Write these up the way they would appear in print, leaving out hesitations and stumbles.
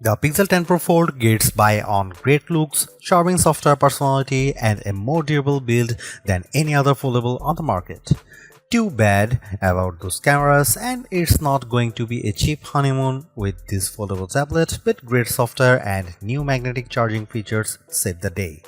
The Pixel 10 Pro Fold gets by on great looks, charming software personality, and a more durable build than any other foldable on the market. Too bad about those cameras, and it's not going to be a cheap honeymoon with this foldable tablet, but great software and new magnetic charging features save the day.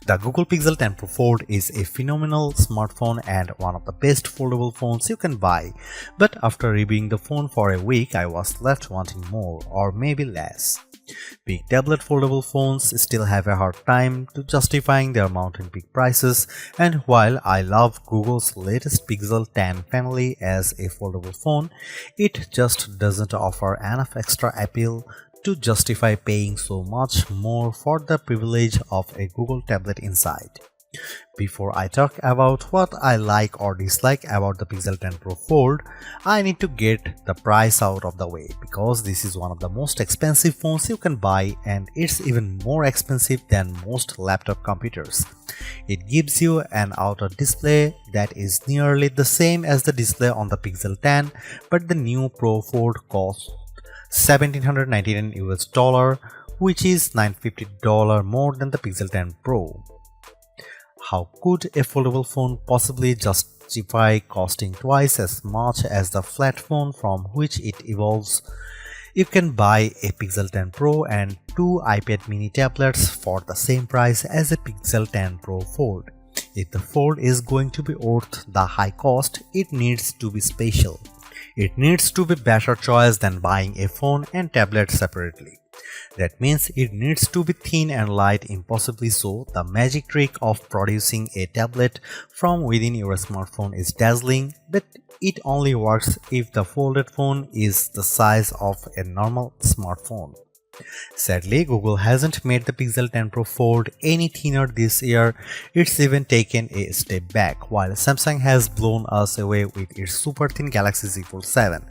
The Google Pixel 10 Pro Fold is a phenomenal smartphone and one of the best foldable phones you can buy, but after reviewing the phone for a week I was left wanting more or maybe less. Big tablet foldable phones still have a hard time to justifying their mountain peak prices, and while I love Google's latest Pixel 10 family as a foldable phone, it just doesn't offer enough extra appeal to justify paying so much more for the privilege of a Google tablet inside. Before I talk about what I like or dislike about the Pixel 10 Pro Fold, I need to get the price out of the way because this is one of the most expensive phones you can buy, and it's even more expensive than most laptop computers. It gives you an outer display that is nearly the same as the display on the Pixel 10, but the new Pro Fold costs $1,799 US, which is $950 more than the Pixel 10 Pro. How could a foldable phone possibly justify costing twice as much as the flat phone from which it evolves? You can buy a Pixel 10 Pro and two iPad mini tablets for the same price as a Pixel 10 Pro Fold. If the Fold is going to be worth the high cost, it needs to be special. It needs to be better choice than buying a phone and tablet separately. That means it needs to be thin and light, impossibly so. The magic trick of producing a tablet from within your smartphone is dazzling, but it only works if the folded phone is the size of a normal smartphone. Sadly, Google hasn't made the Pixel 10 Pro Fold any thinner this year. It's even taken a step back, while Samsung has blown us away with its super thin Galaxy Z Fold 7.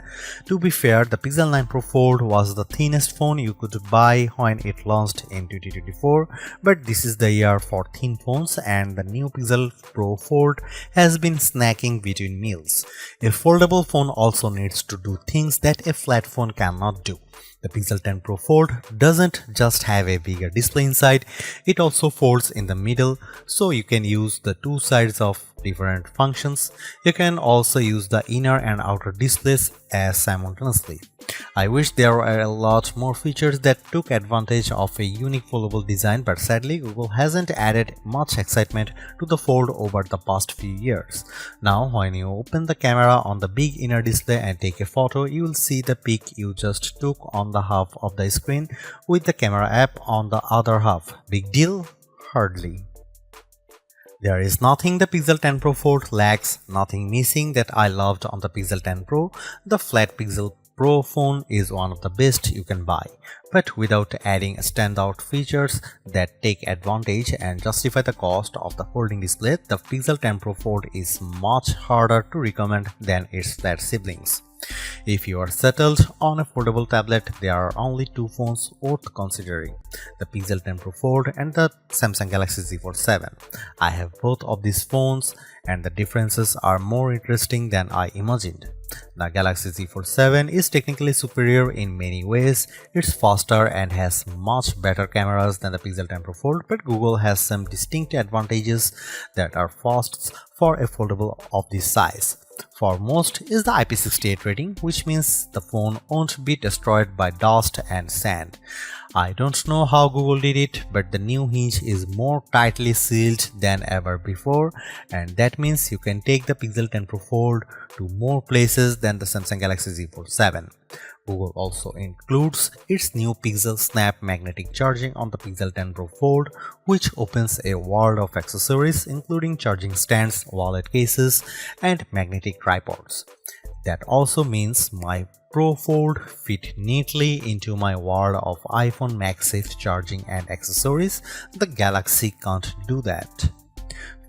To be fair, the Pixel 9 Pro Fold was the thinnest phone you could buy when it launched in 2024, but this is the year for thin phones, and the new Pixel Pro Fold has been snacking between meals. A foldable phone also needs to do things that a flat phone cannot do. The Pixel 10 Pro Fold doesn't just have a bigger display inside, it also folds in the middle, so you can use the two sides of different functions. You can also use the inner and outer displays as simultaneously. I wish there were a lot more features that took advantage of a unique foldable design, but sadly Google hasn't added much excitement to the Fold over the past few years. Now when you open the camera on the big inner display and take a photo, you will see the pic you just took on the half of the screen with the camera app on the other half. Big deal? Hardly. There is nothing the Pixel 10 Pro Fold lacks, nothing missing that I loved on the Pixel 10 Pro. The flat Pixel Pro phone is one of the best you can buy, but without adding standout features that take advantage and justify the cost of the folding display, the Pixel 10 Pro Fold is much harder to recommend than its flat siblings. If you are settled on a foldable tablet, there are only two phones worth considering: the Pixel 10 Pro Fold and the Samsung Galaxy Z Fold 7. I have both of these phones, and the differences are more interesting than I imagined. The Galaxy Z Fold 7 is technically superior in many ways. It's faster and has much better cameras than the Pixel 10 Pro Fold, but Google has some distinct advantages that are firsts for a foldable of this size. Foremost is the IP68 rating, which means the phone won't be destroyed by dust and sand. I don't know how Google did it, but the new hinge is more tightly sealed than ever before, and that means you can take the Pixel 10 Pro Fold to more places than the Samsung Galaxy Z Fold 7. Google also includes its new PixelSnap magnetic charging on the Pixel 10 Pro Fold, which opens a world of accessories including charging stands, wallet cases, and magnetic tripods. That also means my Pro Fold fit neatly into my world of iPhone MagSafe charging and accessories. The Galaxy can't do that.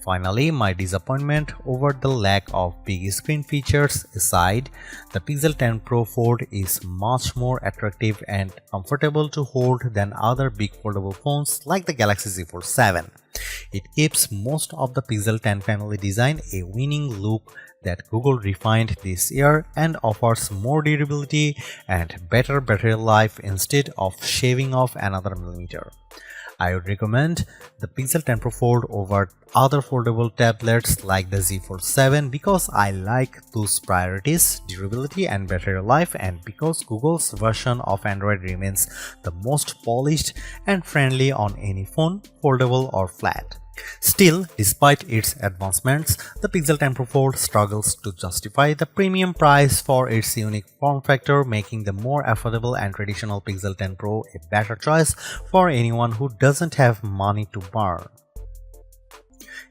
Finally, my disappointment over the lack of big screen features aside, the Pixel 10 Pro Fold is much more attractive and comfortable to hold than other big foldable phones like the Galaxy Z Fold 7. It keeps most of the Pixel 10 family design a winning look that Google refined this year and offers more durability and better battery life instead of shaving off another millimeter. I would recommend the Pixel 10 Pro Fold over other foldable tablets like the Z Fold 7 because I like those priorities, durability and battery life, and because Google's version of Android remains the most polished and friendly on any phone, foldable or flat. Still, despite its advancements, the Pixel 10 Pro Fold struggles to justify the premium price for its unique form factor, making the more affordable and traditional Pixel 10 Pro a better choice for anyone who doesn't have money to burn.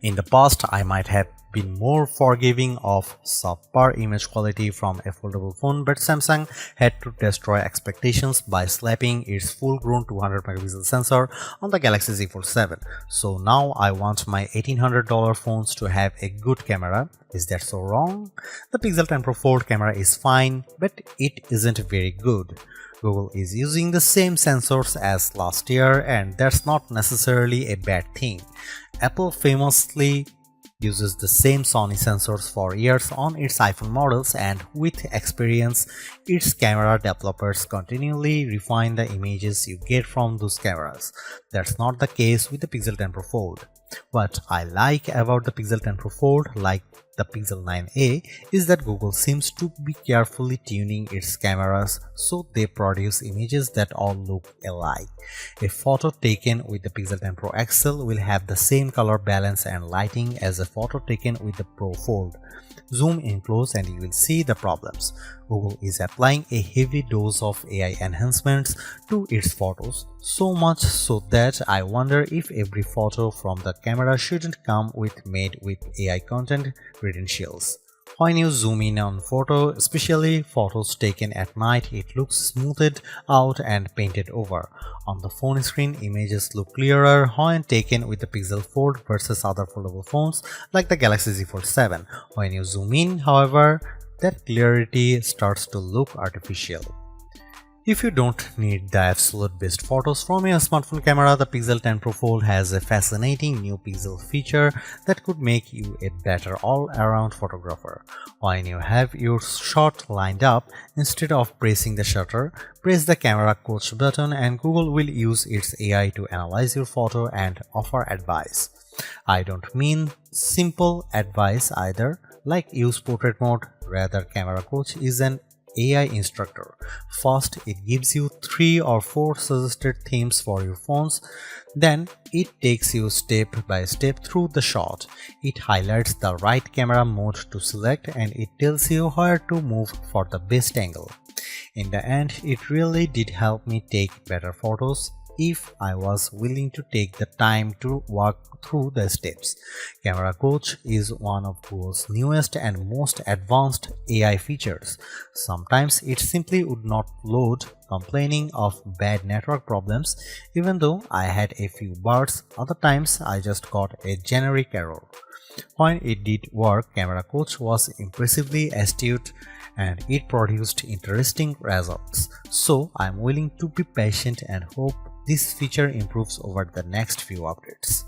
In the past, I might have been more forgiving of subpar image quality from a foldable phone, but Samsung had to destroy expectations by slapping its full-grown 200 megapixel sensor on the Galaxy Z Fold 7. So now I want my $1,800 phones to have a good camera. Is that so wrong? The Pixel 10 Pro Fold camera is fine, but it isn't very good. Google is using the same sensors as last year, and that's not necessarily a bad thing. Apple famously uses the same Sony sensors for years on its iPhone models, and with experience, its camera developers continually refine the images you get from those cameras. That's not the case with the Pixel 10 Pro Fold. What I like about the Pixel 10 Pro Fold, like the Pixel 9a, is that Google seems to be carefully tuning its cameras so they produce images that all look alike. A photo taken with the Pixel 10 Pro XL will have the same color balance and lighting as a photo taken with the Pro Fold. Zoom in close and you will see the problems. Google is applying a heavy dose of AI enhancements to its photos, so much so that I wonder if every photo from the camera shouldn't come made with AI content credentials. When you zoom in on photo, especially photos taken at night, it looks smoothed out and painted over. On the phone screen, images look clearer when taken with the Pixel Fold versus other foldable phones like the Galaxy Z Fold 7. When you zoom in, however, that clarity starts to look artificial. If you don't need the absolute best photos from your smartphone camera, the Pixel 10 Pro Fold has a fascinating new pixel feature that could make you a better all-around photographer. When you have your shot lined up, instead of pressing the shutter, press the camera coach button and Google will use its AI to analyze your photo and offer advice. I don't mean simple advice either, like use portrait mode. Rather, camera coach is an AI instructor. First, it gives you 3 or 4 suggested themes for your phones. Then, it takes you step by step through the shot. It highlights the right camera mode to select and it tells you where to move for the best angle. In the end, it really did help me take better photos if I was willing to take the time to walk through the steps. Camera Coach is one of Google's newest and most advanced AI features. Sometimes it simply would not load, complaining of bad network problems, even though I had a few bars. Other times I just got a generic error. When it did work, Camera Coach was impressively astute and it produced interesting results. So I'm willing to be patient and hope this feature improves over the next few updates.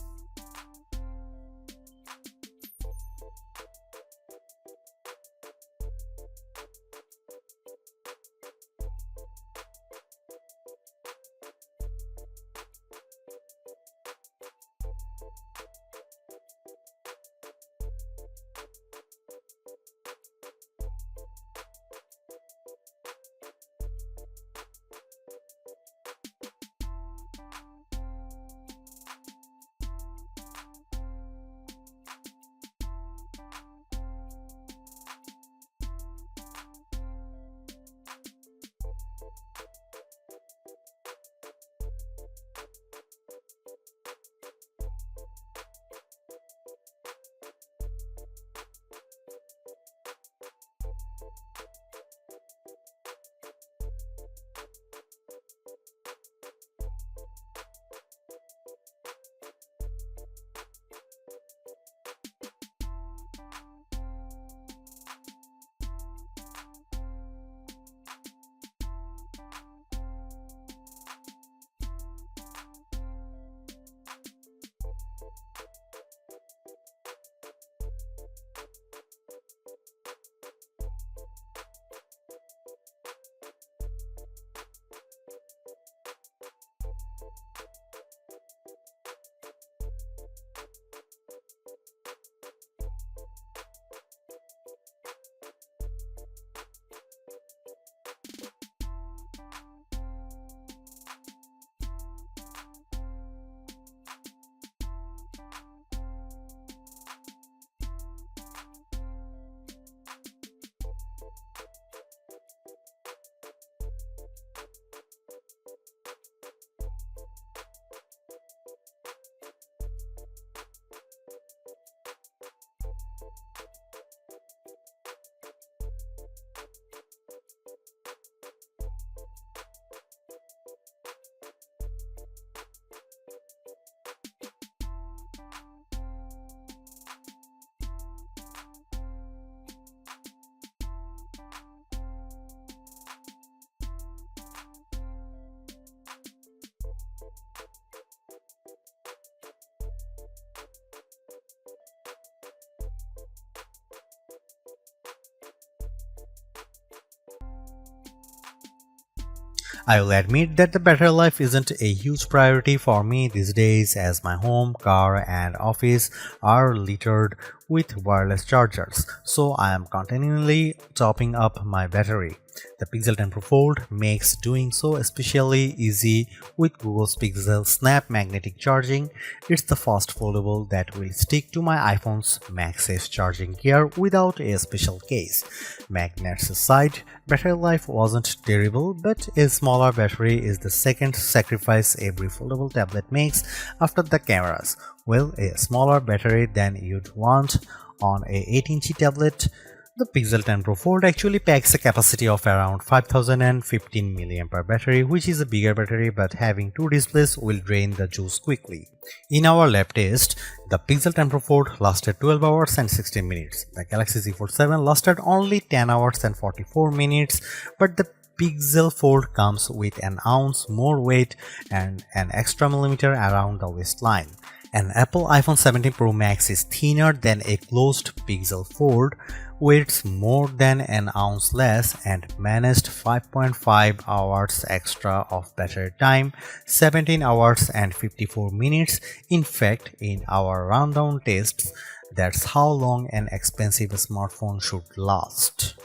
I will admit that the battery life isn't a huge priority for me these days, as my home, car and office are littered with wireless chargers, so I am continually topping up my battery. The Pixel 10 Pro Fold makes doing so especially easy with Google's PixelSnap magnetic charging. It's the first foldable that will stick to my iPhone's MagSafe charging gear without a special case. Magnets aside, battery life wasn't terrible, but a smaller battery is the second sacrifice every foldable tablet makes after the cameras. Well, a smaller battery than you'd want on a 8-inch tablet. The Pixel 10 Pro Fold actually packs a capacity of around 5015 mAh battery, which is a bigger battery, but having two displays will drain the juice quickly. In our lab test, the Pixel 10 Pro Fold lasted 12 hours and 16 minutes. The Galaxy Z Fold 7 lasted only 10 hours and 44 minutes, but the Pixel Fold comes with an ounce more weight and an extra millimeter around the waistline. An Apple iPhone 17 Pro Max is thinner than a closed Pixel Fold, weighs more than an ounce less, and managed 5.5 hours extra of battery time, 17 hours and 54 minutes. In fact, in our rundown tests, that's how long an expensive smartphone should last.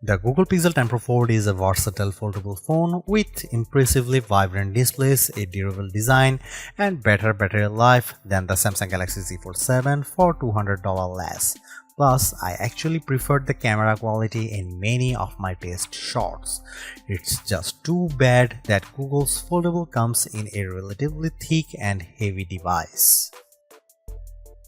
The Google Pixel 10 Pro Fold is a versatile foldable phone with impressively vibrant displays, a durable design, and better battery life than the Samsung Galaxy Z Fold 7 for $200 less. Plus, I actually preferred the camera quality in many of my test shots. It's just too bad that Google's foldable comes in a relatively thick and heavy device.